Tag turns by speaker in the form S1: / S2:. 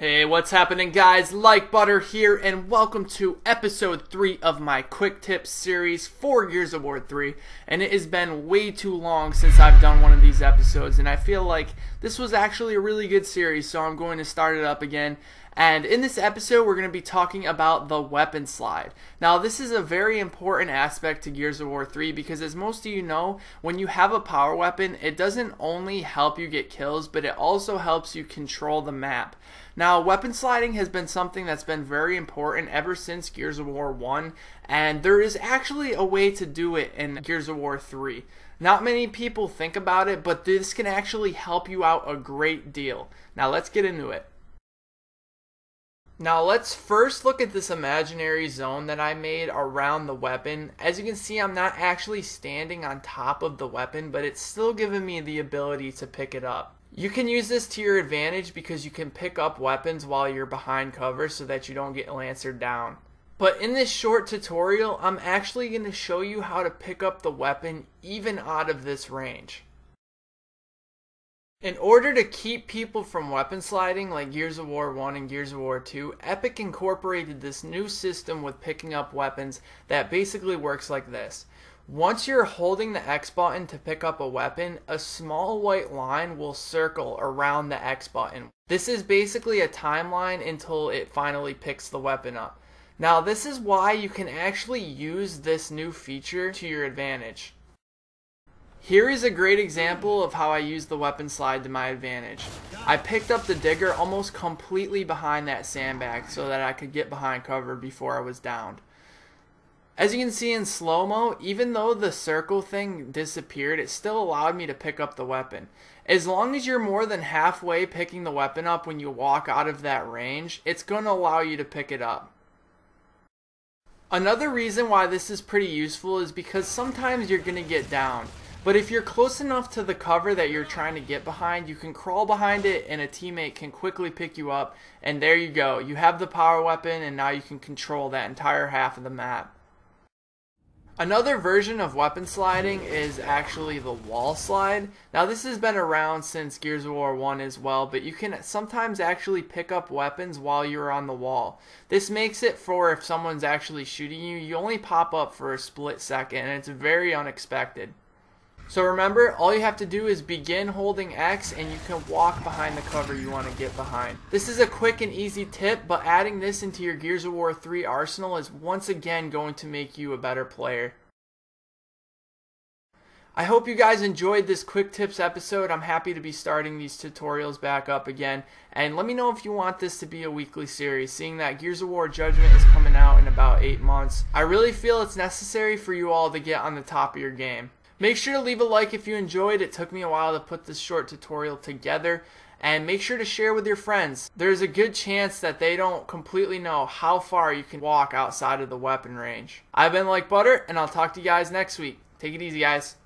S1: Hey, what's happening guys? BuTTeR here, and welcome to episode 3 of my quick tips series for Gears of War 3. And it has been way too long since I've done one of these episodes, and I feel like this was actually a really good series, so I'm going to start it up again. And in this episode, we're going to be talking about the weapon slide. Now, this is a very important aspect to Gears of War 3 because, as most of you know, when you have a power weapon, it doesn't only help you get kills, but it also helps you control the map. Now, weapon sliding has been something that's been very important ever since Gears of War 1, and there is actually a way to do it in Gears of War 3. Not many people think about it, but this can actually help you out a great deal. Now, let's get into it. Now let's first look at this imaginary zone that I made around the weapon. As you can see, I'm not actually standing on top of the weapon, but it's still giving me the ability to pick it up. You can use this to your advantage because you can pick up weapons while you're behind cover so that you don't get lancered down. But in this short tutorial, I'm actually going to show you how to pick up the weapon even out of this range. In order to keep people from weapon sliding like Gears of War 1 and Gears of War 2, Epic incorporated this new system with picking up weapons that basically works like this. Once you're holding the X button to pick up a weapon, a small white line will circle around the X button. This is basically a timeline until it finally picks the weapon up. Now, this is why you can actually use this new feature to your advantage. Here is a great example of how I used the weapon slide to my advantage. I picked up the digger almost completely behind that sandbag so that I could get behind cover before I was downed. As you can see in slow-mo, even though the circle thing disappeared, it still allowed me to pick up the weapon. As long as you're more than halfway picking the weapon up when you walk out of that range, it's going to allow you to pick it up. Another reason why this is pretty useful is because sometimes you're going to get downed. But if you're close enough to the cover that you're trying to get behind, you can crawl behind it and a teammate can quickly pick you up, and there you go. You have the power weapon and now you can control that entire half of the map. Another version of weapon sliding is actually the wall slide. Now this has been around since Gears of War 1 as well, but you can sometimes actually pick up weapons while you're on the wall. This makes it for if someone's actually shooting you, you only pop up for a split second and it's very unexpected. So remember, all you have to do is begin holding X and you can walk behind the cover you want to get behind. This is a quick and easy tip, but adding this into your Gears of War 3 arsenal is once again going to make you a better player. I hope you guys enjoyed this quick tips episode. I'm happy to be starting these tutorials back up again. And let me know if you want this to be a weekly series, seeing that Gears of War Judgment is coming out in about 8 months. I really feel it's necessary for you all to get on the top of your game. Make sure to leave a like if you enjoyed. It took me a while to put this short tutorial together. And make sure to share with your friends. There's a good chance that they don't completely know how far you can walk outside of the weapon range. I've been LiKe BuTTeR, and I'll talk to you guys next week. Take it easy, guys.